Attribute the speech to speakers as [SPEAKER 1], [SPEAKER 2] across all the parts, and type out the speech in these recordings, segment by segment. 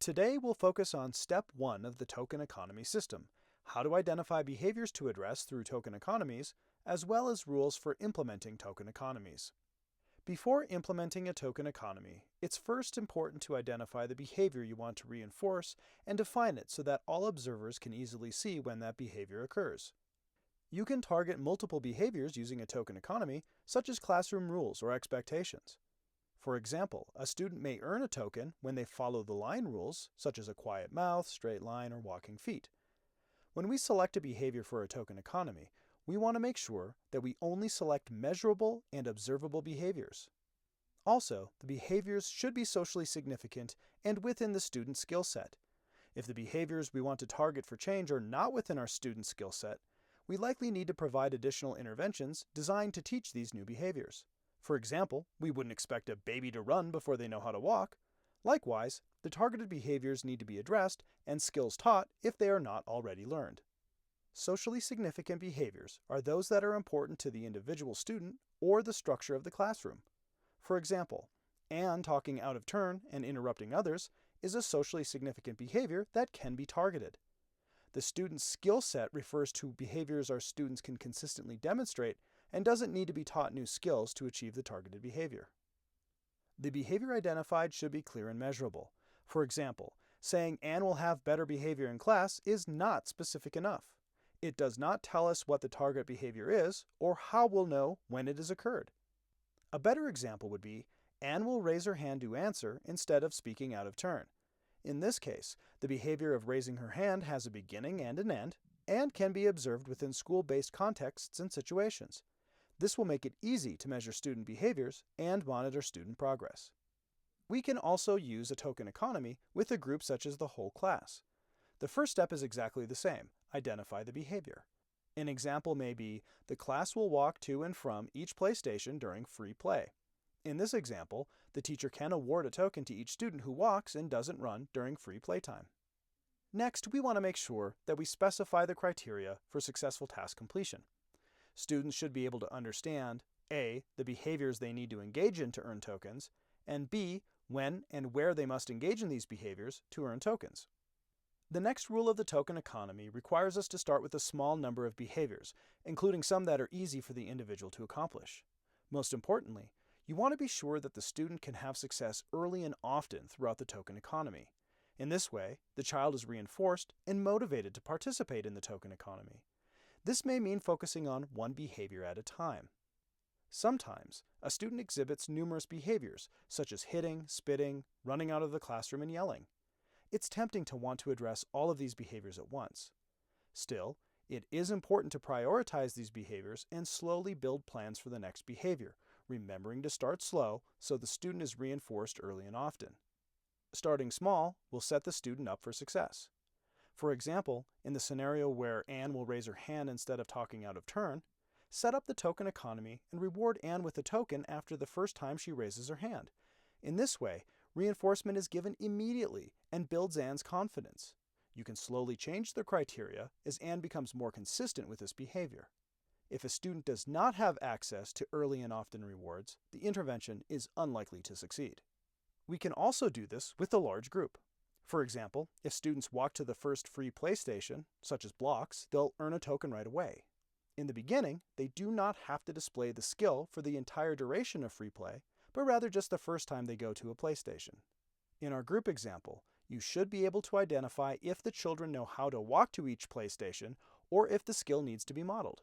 [SPEAKER 1] Today we'll focus on step 1 of the token economy system, how to identify behaviors to address through token economies, as well as rules for implementing token economies. Before implementing a token economy, it's first important to identify the behavior you want to reinforce and define it so that all observers can easily see when that behavior occurs. You can target multiple behaviors using a token economy, such as classroom rules or expectations. For example, a student may earn a token when they follow the line rules, such as a quiet mouth, straight line, or walking feet. When we select a behavior for a token economy, we want to make sure that we only select measurable and observable behaviors. Also, the behaviors should be socially significant and within the student's skill set. If the behaviors we want to target for change are not within our student's skill set, we likely need to provide additional interventions designed to teach these new behaviors. For example, we wouldn't expect a baby to run before they know how to walk. Likewise, the targeted behaviors need to be addressed and skills taught if they are not already learned. Socially significant behaviors are those that are important to the individual student or the structure of the classroom. For example, Anne talking out of turn and interrupting others is a socially significant behavior that can be targeted. The student's skill set refers to behaviors our students can consistently demonstrate and doesn't need to be taught new skills to achieve the targeted behavior. The behavior identified should be clear and measurable. For example, saying Anne will have better behavior in class is not specific enough. It does not tell us what the target behavior is or how we'll know when it has occurred. A better example would be, Anne will raise her hand to answer instead of speaking out of turn. In this case, the behavior of raising her hand has a beginning and an end, and can be observed within school-based contexts and situations. This will make it easy to measure student behaviors and monitor student progress. We can also use a token economy with a group such as the whole class. The first step is exactly the same: identify the behavior. An example may be, the class will walk to and from each play station during free play. In this example, the teacher can award a token to each student who walks and doesn't run during free playtime. Next, we want to make sure that we specify the criteria for successful task completion. Students should be able to understand A, the behaviors they need to engage in to earn tokens, and B, when and where they must engage in these behaviors to earn tokens. The next rule of the token economy requires us to start with a small number of behaviors, including some that are easy for the individual to accomplish. Most importantly, you want to be sure that the student can have success early and often throughout the token economy. In this way, the child is reinforced and motivated to participate in the token economy. This may mean focusing on one behavior at a time. Sometimes, a student exhibits numerous behaviors, such as hitting, spitting, running out of the classroom, and yelling. It's tempting to want to address all of these behaviors at once. Still, it is important to prioritize these behaviors and slowly build plans for the next behavior, remembering to start slow so the student is reinforced early and often. Starting small will set the student up for success. For example, in the scenario where Anne will raise her hand instead of talking out of turn, set up the token economy and reward Anne with a token after the first time she raises her hand. In this way, reinforcement is given immediately and builds Anne's confidence. You can slowly change the criteria as Anne becomes more consistent with this behavior. If a student does not have access to early and often rewards, the intervention is unlikely to succeed. We can also do this with a large group. For example, if students walk to the first free play station, such as blocks, they'll earn a token right away. In the beginning, they do not have to display the skill for the entire duration of free play, but rather just the first time they go to a play station. In our group example, you should be able to identify if the children know how to walk to each play station or if the skill needs to be modeled.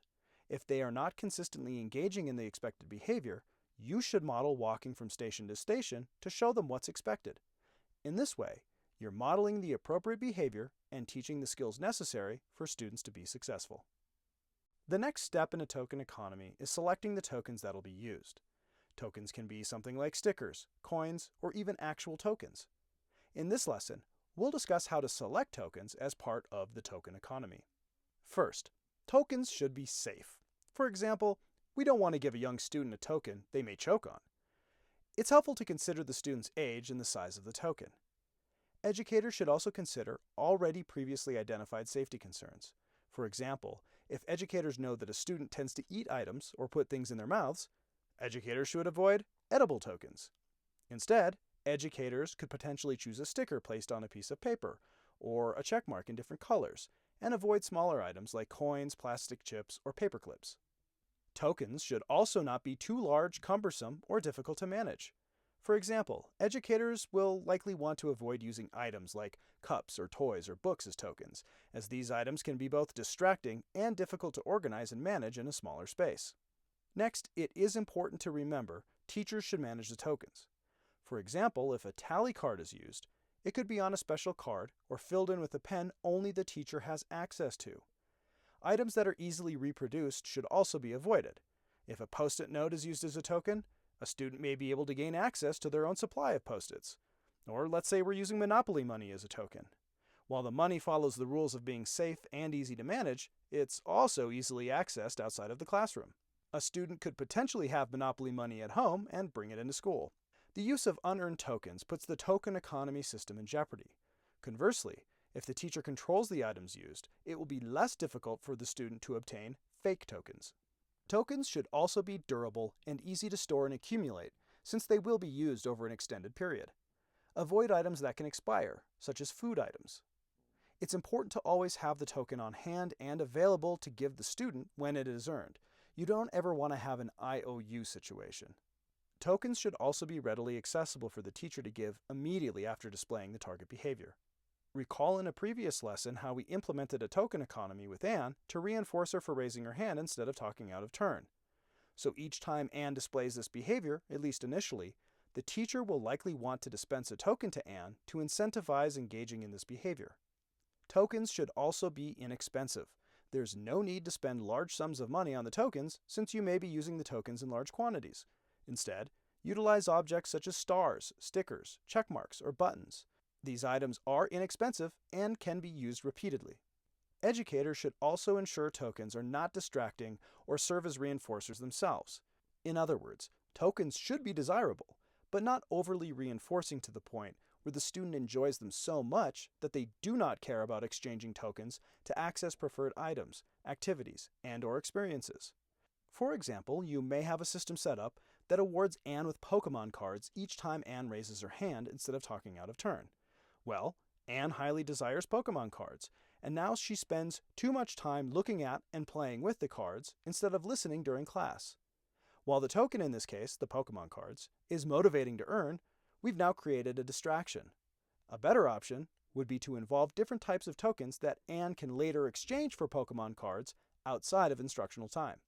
[SPEAKER 1] If they are not consistently engaging in the expected behavior, you should model walking from station to station to show them what's expected. In this way, you're modeling the appropriate behavior and teaching the skills necessary for students to be successful. The next step in a token economy is selecting the tokens that will be used. Tokens can be something like stickers, coins, or even actual tokens. In this lesson, we'll discuss how to select tokens as part of the token economy. First, tokens should be safe. For example, we don't want to give a young student a token they may choke on. It's helpful to consider the student's age and the size of the token. Educators should also consider already previously identified safety concerns. For example, if educators know that a student tends to eat items or put things in their mouths, educators should avoid edible tokens. Instead, Educators could potentially choose a sticker placed on a piece of paper, or a check mark in different colors, and avoid smaller items like coins, plastic chips, or paper clips. Tokens should also not be too large, cumbersome, or difficult to manage. For example, educators will likely want to avoid using items like cups or toys or books as tokens, as these items can be both distracting and difficult to organize and manage in a smaller space. Next, it is important to remember teachers should manage the tokens. For example, if a tally card is used, it could be on a special card or filled in with a pen only the teacher has access to. Items that are easily reproduced should also be avoided. If a post-it note is used as a token, a student may be able to gain access to their own supply of post-its. Or let's say we're using Monopoly money as a token. While the money follows the rules of being safe and easy to manage, it's also easily accessed outside of the classroom. A student could potentially have Monopoly money at home and bring it into school. The use of unearned tokens puts the token economy system in jeopardy. Conversely, if the teacher controls the items used, it will be less difficult for the student to obtain fake tokens. Tokens should also be durable and easy to store and accumulate, since they will be used over an extended period. Avoid items that can expire, such as food items. It's important to always have the token on hand and available to give the student when it is earned. You don't ever want to have an IOU situation. Tokens should also be readily accessible for the teacher to give immediately after displaying the target behavior. Recall in a previous lesson how we implemented a token economy with Anne to reinforce her for raising her hand instead of talking out of turn. So each time Anne displays this behavior, at least initially, the teacher will likely want to dispense a token to Anne to incentivize engaging in this behavior. Tokens should also be inexpensive. There's no need to spend large sums of money on the tokens since you may be using the tokens in large quantities. Instead, utilize objects such as stars, stickers, check marks, or buttons. These items are inexpensive and can be used repeatedly. Educators should also ensure tokens are not distracting or serve as reinforcers themselves. In other words, tokens should be desirable, but not overly reinforcing to the point where the student enjoys them so much that they do not care about exchanging tokens to access preferred items, activities, and/or experiences. For example, you may have a system set up that awards Anne with Pokemon cards each time Anne raises her hand instead of talking out of turn. Well, Anne highly desires Pokemon cards, and now she spends too much time looking at and playing with the cards instead of listening during class. While the token in this case, the Pokemon cards, is motivating to earn, we've now created a distraction. A better option would be to involve different types of tokens that Anne can later exchange for Pokemon cards outside of instructional time.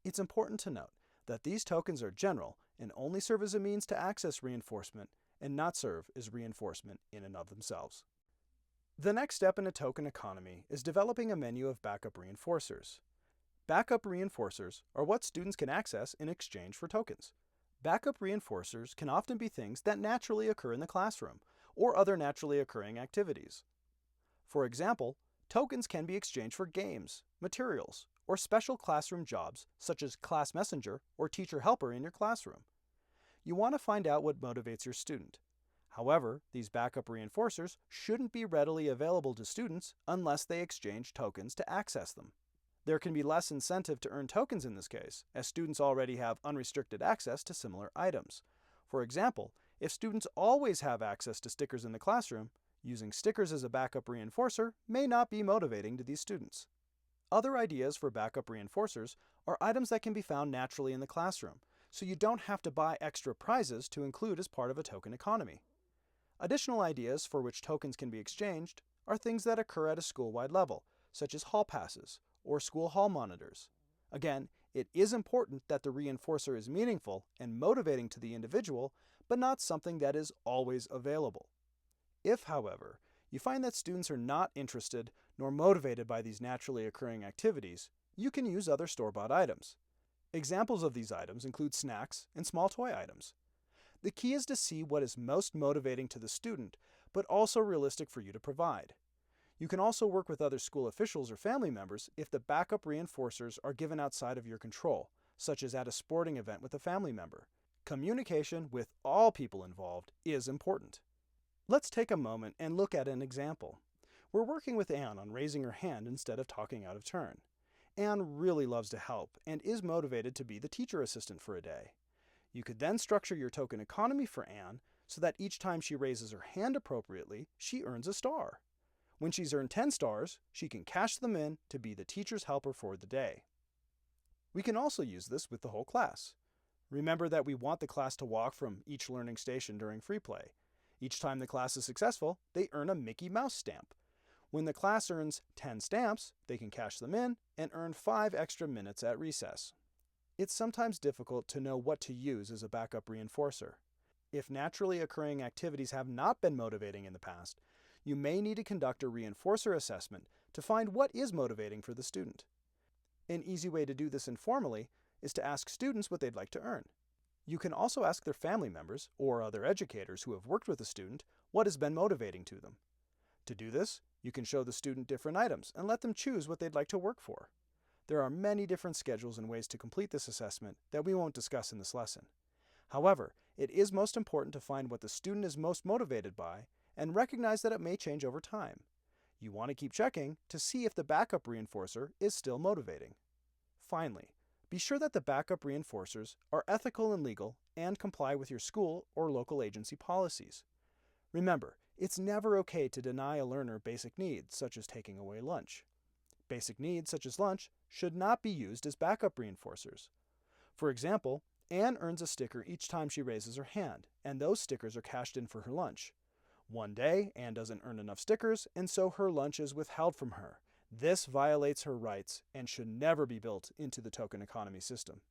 [SPEAKER 1] It's important to note that these tokens are general and only serve as a means to access reinforcement and not serve as reinforcement in and of themselves. The next step in a token economy is developing a menu of backup reinforcers. Backup reinforcers are what students can access in exchange for tokens. Backup reinforcers can often be things that naturally occur in the classroom or other naturally occurring activities. For example, tokens can be exchanged for games, materials, or special classroom jobs such as class messenger or teacher helper in your classroom. You want to find out what motivates your student. However, these backup reinforcers shouldn't be readily available to students unless they exchange tokens to access them. There can be less incentive to earn tokens in this case, as students already have unrestricted access to similar items. For example, if students always have access to stickers in the classroom, using stickers as a backup reinforcer may not be motivating to these students. Other ideas for backup reinforcers are items that can be found naturally in the classroom, so you don't have to buy extra prizes to include as part of a token economy. Additional ideas for which tokens can be exchanged are things that occur at a school-wide level, such as hall passes or school hall monitors. Again, it is important that the reinforcer is meaningful and motivating to the individual, but not something that is always available. If, however, you find that students are not interested nor motivated by these naturally occurring activities, you can use other store-bought items. Examples of these items include snacks and small toy items. The key is to see what is most motivating to the student, but also realistic for you to provide. You can also work with other school officials or family members if the backup reinforcers are given outside of your control, such as at a sporting event with a family member. Communication with all people involved is important. Let's take a moment and look at an example. We're working with Anne on raising her hand instead of talking out of turn. Anne really loves to help and is motivated to be the teacher assistant for a day. You could then structure your token economy for Anne so that each time she raises her hand appropriately, she earns a star. When she's earned 10 stars, she can cash them in to be the teacher's helper for the day. We can also use this with the whole class. Remember that we want the class to walk from each learning station during free play. Each time the class is successful, they earn a Mickey Mouse stamp. When the class earns 10 stamps, they can cash them in and earn 5 extra minutes at recess. It's sometimes difficult to know what to use as a backup reinforcer. If naturally occurring activities have not been motivating in the past, you may need to conduct a reinforcer assessment to find what is motivating for the student. An easy way to do this informally is to ask students what they'd like to earn. You can also ask their family members or other educators who have worked with a student what has been motivating to them. To do this, you can show the student different items and let them choose what they'd like to work for. There are many different schedules and ways to complete this assessment that we won't discuss in this lesson. However, it is most important to find what the student is most motivated by and recognize that it may change over time. You want to keep checking to see if the backup reinforcer is still motivating. Finally, be sure that the backup reinforcers are ethical and legal and comply with your school or local agency policies. Remember, it's never okay to deny a learner basic needs, such as taking away lunch. Basic needs, such as lunch, should not be used as backup reinforcers. For example, Anne earns a sticker each time she raises her hand, and those stickers are cashed in for her lunch. One day, Anne doesn't earn enough stickers, and so her lunch is withheld from her. This violates her rights and should never be built into the token economy system.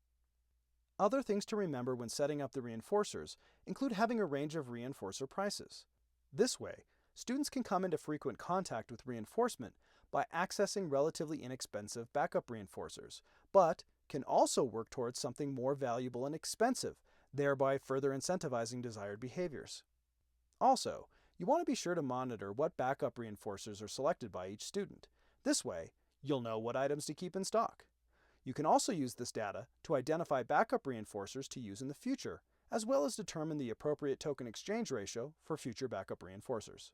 [SPEAKER 1] Other things to remember when setting up the reinforcers include having a range of reinforcer prices. This way, students can come into frequent contact with reinforcement by accessing relatively inexpensive backup reinforcers, but can also work towards something more valuable and expensive, thereby further incentivizing desired behaviors. Also, you want to be sure to monitor what backup reinforcers are selected by each student. This way, you'll know what items to keep in stock. You can also use this data to identify backup reinforcers to use in the future, as well as determine the appropriate token exchange ratio for future backup reinforcers.